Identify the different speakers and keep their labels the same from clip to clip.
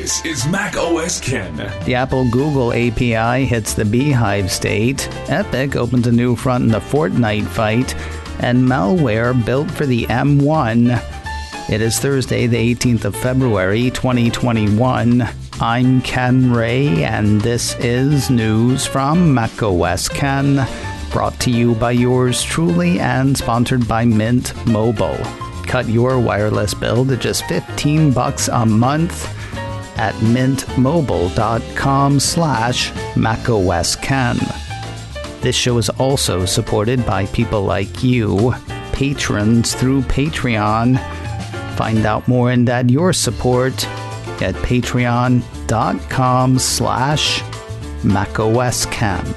Speaker 1: This is Mac OS Ken.
Speaker 2: The Apple-Google API hits the Beehive state. Epic opens a new front in the Fortnite fight. And Malware built for the M1. It is Thursday, the 18th of February, 2021. I'm Ken Ray, and this is news from Mac OS Ken, brought to you by yours truly and sponsored by Mint Mobile. Cut your wireless bill to just $15 a month at mintmobile.com/macosken. This show is also supported by people like you, patrons through Patreon. Find out more and add your support at patreon.com/macosken.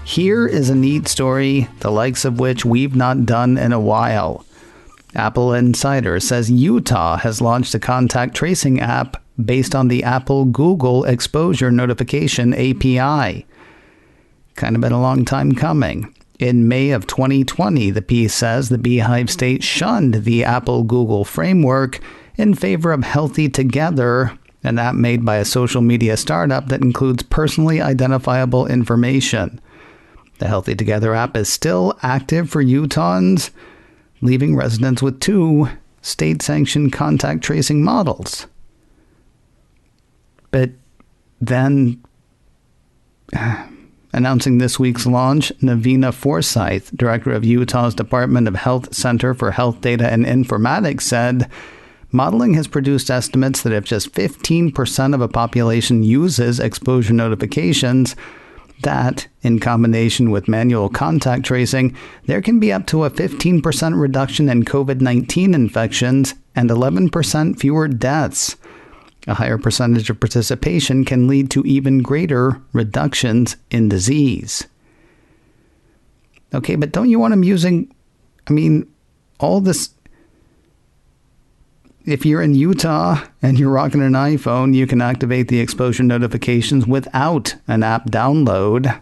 Speaker 2: Here is a neat story, the likes of which we've not done in a while. Apple Insider says Utah has launched a contact tracing app based on the Apple-Google exposure notification API. Kind of been a long time coming. In May of 2020, the piece says the Beehive state shunned the Apple-Google framework in favor of Healthy Together, an app made by a social media startup that includes personally identifiable information. The Healthy Together app is still active for Utahns, leaving residents with 2 state-sanctioned contact tracing models. But then, announcing this week's launch, Navina Forsyth, director of Utah's Department of Health Center for Health Data and Informatics, said modeling has produced estimates that if just 15% of a population uses exposure notifications, that, in combination with manual contact tracing, there can be up to a 15% reduction in COVID-19 infections and 11% fewer deaths. A higher percentage of participation can lead to even greater reductions in disease. Okay, but don't you want them using, all this? If you're in Utah and you're rocking an iPhone, you can activate the exposure notifications without an app download.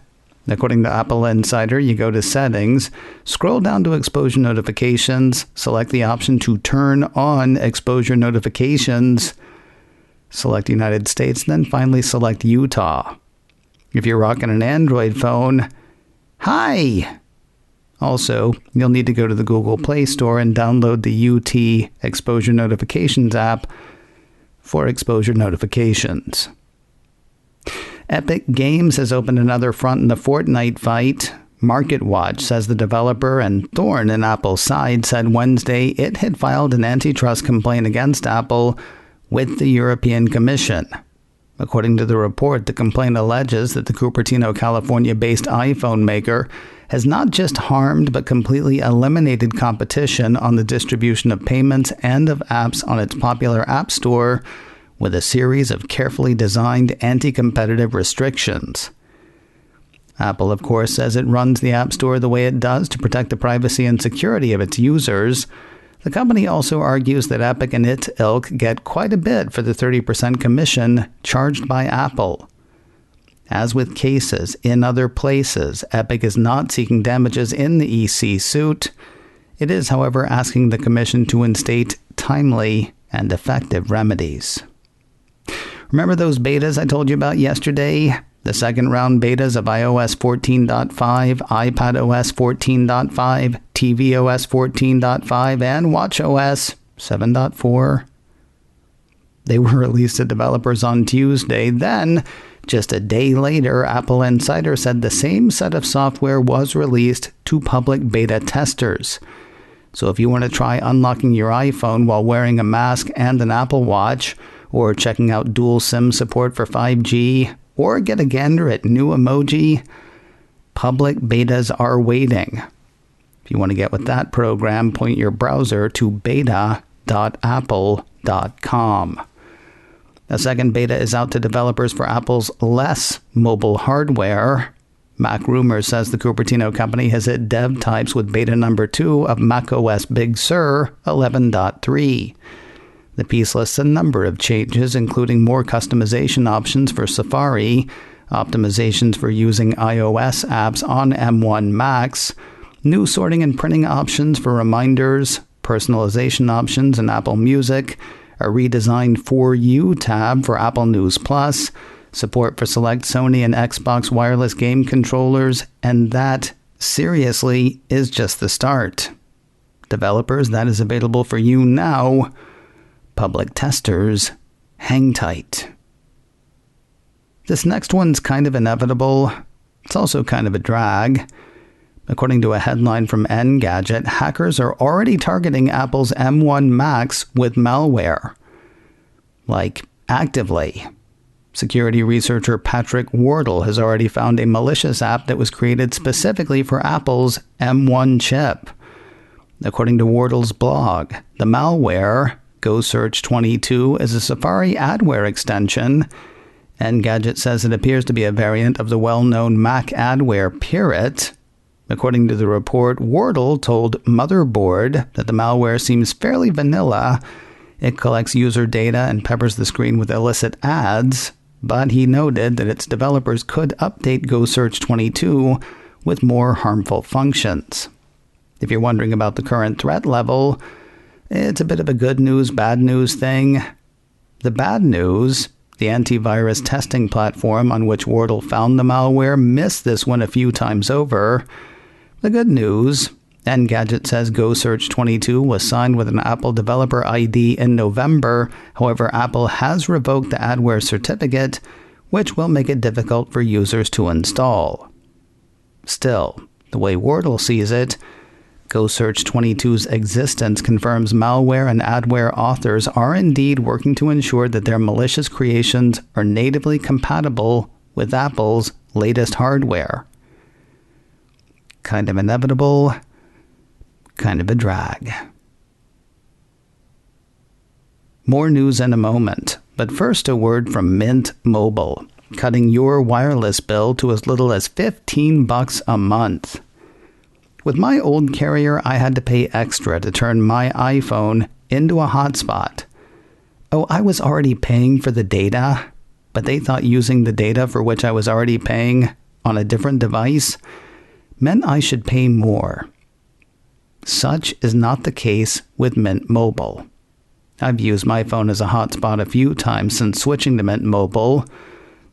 Speaker 2: According to Apple Insider, you go to Settings, scroll down to Exposure Notifications, select the option to turn on exposure notifications, select United States, then finally select Utah. If you're rocking an Android phone, hi! Also, you'll need to go to the Google Play Store and download the UT Exposure Notifications app for exposure notifications. Epic Games has opened another front in the Fortnite fight. MarketWatch says the developer and thorn in Apple's side said Wednesday it had filed an antitrust complaint against Apple with the European Commission. According to the report, the complaint alleges that the Cupertino, California-based iPhone maker has not just harmed but completely eliminated competition on the distribution of payments and of apps on its popular App Store with a series of carefully designed anti-competitive restrictions. Apple, of course, says it runs the App Store the way it does to protect the privacy and security of its users. The company also argues that Epic and its ilk get quite a bit for the 30% commission charged by Apple. As with cases in other places, Epic is not seeking damages in the EC suit. It is, however, asking the commission to instate timely and effective remedies. Remember those betas I told you about yesterday? The second-round betas of iOS 14.5, iPadOS 14.5, tvOS 14.5, and watchOS 7.4. They were released to developers on Tuesday. Then, just a day later, Apple Insider said the same set of software was released to public beta testers. So if you want to try unlocking your iPhone while wearing a mask and an Apple Watch, or checking out dual SIM support for 5G, or get a gander at new emoji, public betas are waiting. If you want to get with that program, point your browser to beta.apple.com. A second beta is out to developers for Apple's less mobile hardware. Mac Rumors says the Cupertino company has hit dev types with beta number 2 of macOS Big Sur 11.3. The piece lists a number of changes, including more customization options for Safari, optimizations for using iOS apps on M1 Macs, new sorting and printing options for reminders, personalization options in Apple Music, a redesigned For You tab for Apple News Plus, support for select Sony and Xbox wireless game controllers, and that, seriously, is just the start. Developers, that is available for you now. Public testers, hang tight. This next one's kind of inevitable. It's also kind of a drag. According to a headline from Engadget, hackers are already targeting Apple's M1 Macs with malware. Like, actively. Security researcher Patrick Wardle has already found a malicious app that was created specifically for Apple's M1 chip. According to Wardle's blog, the malware, GoSearch22, is a Safari adware extension. Engadget says it appears to be a variant of the well-known Mac adware Pirate. According to the report, Wardle told Motherboard that the malware seems fairly vanilla. It collects user data and peppers the screen with illicit ads, but he noted that its developers could update GoSearch22 with more harmful functions. If you're wondering about the current threat level, it's a bit of a good news, bad news thing. The bad news, the antivirus testing platform on which Wardle found the malware missed this one a few times over. The good news, Engadget says GoSearch22 was signed with an Apple Developer ID in November. However, Apple has revoked the adware certificate, which will make it difficult for users to install. Still, the way Wardle sees it, GoSearch22's existence confirms malware and adware authors are indeed working to ensure that their malicious creations are natively compatible with Apple's latest hardware. Kind of inevitable, kind of a drag. More news in a moment, but first a word from Mint Mobile, cutting your wireless bill to as little as $15 a month. With my old carrier, I had to pay extra to turn my iPhone into a hotspot. Oh, I was already paying for the data, but they thought using the data for which I was already paying on a different device meant I should pay more. Such is not the case with Mint Mobile. I've used my phone as a hotspot a few times since switching to Mint Mobile.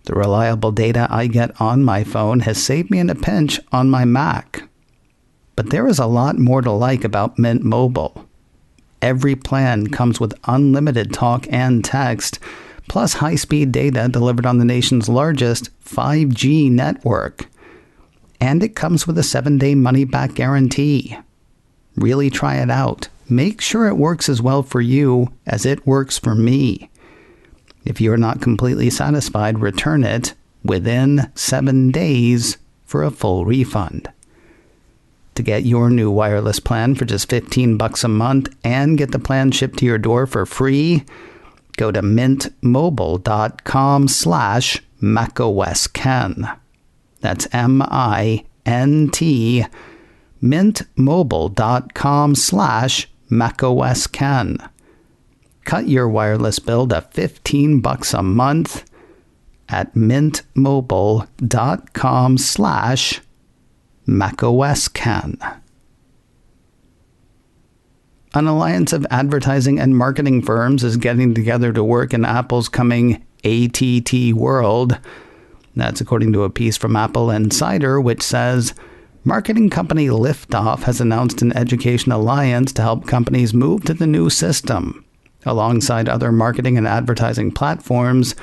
Speaker 2: The reliable data I get on my phone has saved me in a pinch on my Mac. But there is a lot more to like about Mint Mobile. Every plan comes with unlimited talk and text, plus high-speed data delivered on the nation's largest 5G network. And it comes with a 7-day money-back guarantee. Really try it out. Make sure it works as well for you as it works for me. If you're not completely satisfied, return it within 7 days for a full refund. To get your new wireless plan for just $15 a month and get the plan shipped to your door for free, go to mintmobile.com/macOSKen. That's MINT, mintmobile.com/macOSKen. Cut your wireless bill to $15 a month at mintmobile.com/macOSKen. An alliance of advertising and marketing firms is getting together to work in Apple's coming ATT world. That's according to a piece from Apple Insider, which says, marketing company Liftoff has announced an education alliance to help companies move to the new system. Alongside other marketing and advertising platforms,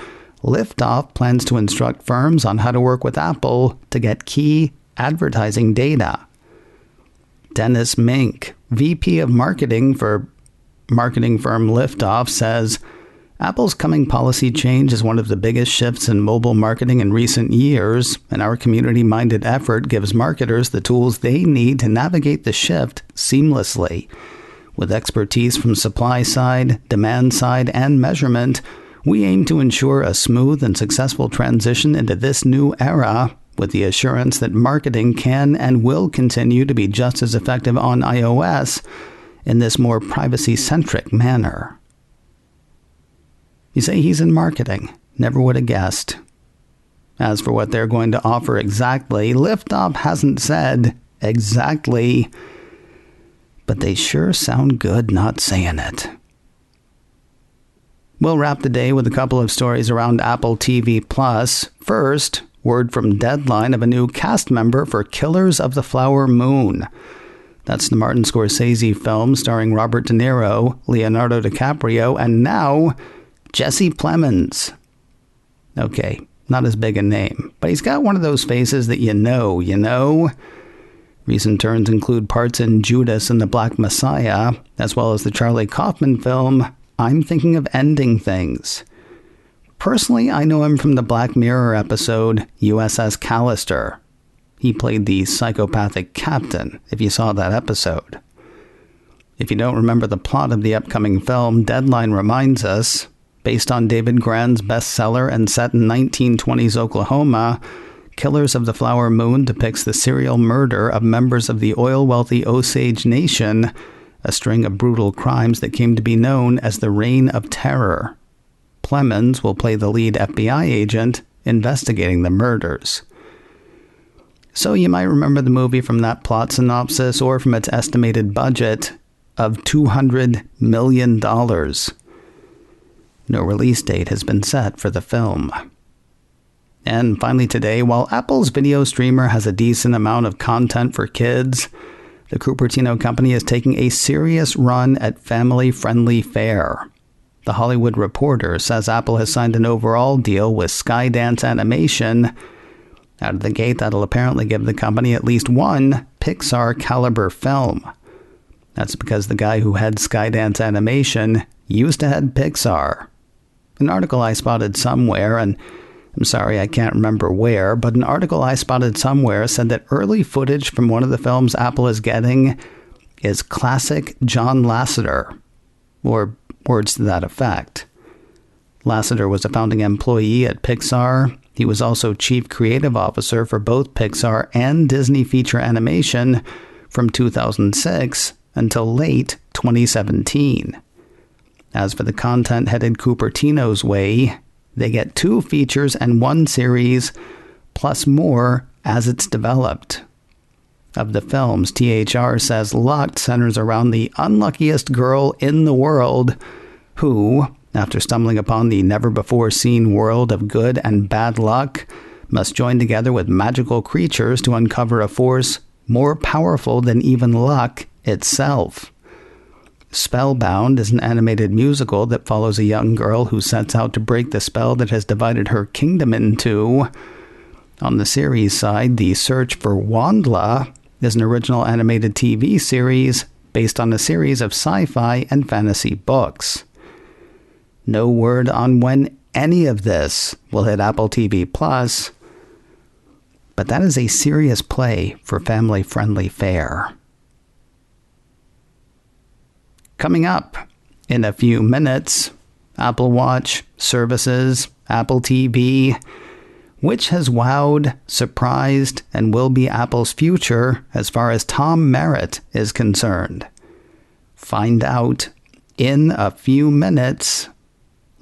Speaker 2: Liftoff plans to instruct firms on how to work with Apple to get key advertising data. Dennis Mink, VP of Marketing for marketing firm Liftoff, says, Apple's coming policy change is one of the biggest shifts in mobile marketing in recent years, and our community-minded effort gives marketers the tools they need to navigate the shift seamlessly. With expertise from supply side, demand side, and measurement, we aim to ensure a smooth and successful transition into this new era, with the assurance that marketing can and will continue to be just as effective on iOS in this more privacy-centric manner. You say he's in marketing. Never would have guessed. As for what they're going to offer exactly, Liftoff hasn't said exactly, but they sure sound good not saying it. We'll wrap the day with a couple of stories around Apple TV+. First, word from Deadline of a new cast member for Killers of the Flower Moon. That's the Martin Scorsese film starring Robert De Niro, Leonardo DiCaprio, and now Jesse Plemons. Okay, not as big a name, but he's got one of those faces that you know. Recent turns include parts in Judas and the Black Messiah, as well as the Charlie Kaufman film I'm Thinking of Ending Things. Personally, I know him from the Black Mirror episode USS Callister. He played the psychopathic captain, if you saw that episode. If you don't remember the plot of the upcoming film, Deadline reminds us, based on David Grann's bestseller and set in 1920s Oklahoma, Killers of the Flower Moon depicts the serial murder of members of the oil-wealthy Osage Nation, a string of brutal crimes that came to be known as the Reign of Terror. Plemons will play the lead FBI agent investigating the murders. So you might remember the movie from that plot synopsis or from its estimated budget of $200 million. No release date has been set for the film. And finally today, while Apple's video streamer has a decent amount of content for kids, the Cupertino company is taking a serious run at family-friendly fare. The Hollywood Reporter says Apple has signed an overall deal with Skydance Animation. Out of the gate, that'll apparently give the company at least one Pixar-caliber film. That's because the guy who heads Skydance Animation used to head Pixar. An article I spotted somewhere, and I'm sorry I can't remember where, but an article I spotted somewhere said that early footage from one of the films Apple is getting is classic John Lasseter, or words to that effect. Lasseter was a founding employee at Pixar. He was also chief creative officer for both Pixar and Disney Feature Animation from 2006 until late 2017. As for the content headed Cupertino's way, they get 2 features and 1 series, plus more as it's developed. Of the films, THR says Luck centers around the unluckiest girl in the world who, after stumbling upon the never-before-seen world of good and bad luck, must join together with magical creatures to uncover a force more powerful than even luck itself. Spellbound is an animated musical that follows a young girl who sets out to break the spell that has divided her kingdom in two. On the series side, The Search for Wardle is an original animated TV series based on a series of sci-fi and fantasy books. No word on when any of this will hit Apple TV+, but that is a serious play for family-friendly fare. Coming up in a few minutes, Apple Watch, services, Apple TV. Which has wowed, surprised, and will be Apple's future as far as Tom Merritt is concerned? Find out in a few minutes.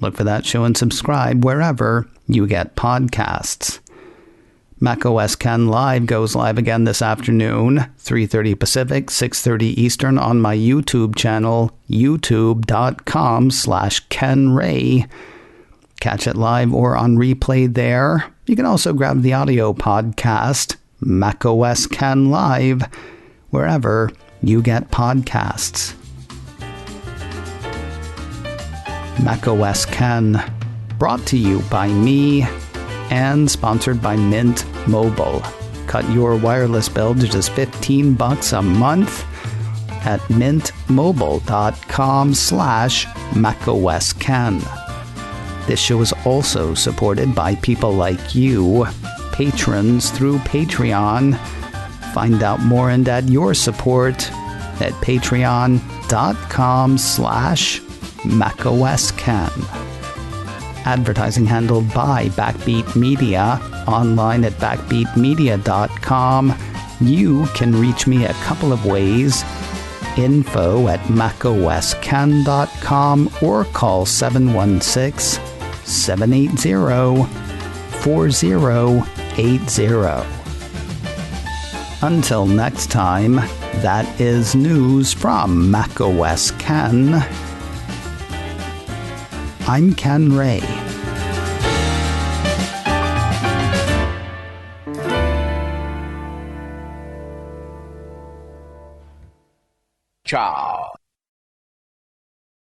Speaker 2: Look for that show and subscribe wherever you get podcasts. macOS Ken Live goes live again this afternoon, 3:30 Pacific, 6:30 Eastern on my YouTube channel, youtube.com/KenRay. Catch it live or on replay there. You can also grab the audio podcast, macOS Ken Live, wherever you get podcasts. macOS Ken, brought to you by me and sponsored by Mint Mobile. Cut your wireless bill to just $15 a month at mintmobile.com/macOSKen. This show is also supported by people like you, patrons through Patreon. Find out more and add your support at patreon.com/macOSKen. Advertising handled by Backbeat Media, online at backbeatmedia.com. You can reach me a couple of ways. Info at macosken.com or call 716-780-4080. Until next time, that is news from macOS Ken. I'm Ken Ray.
Speaker 3: Ciao.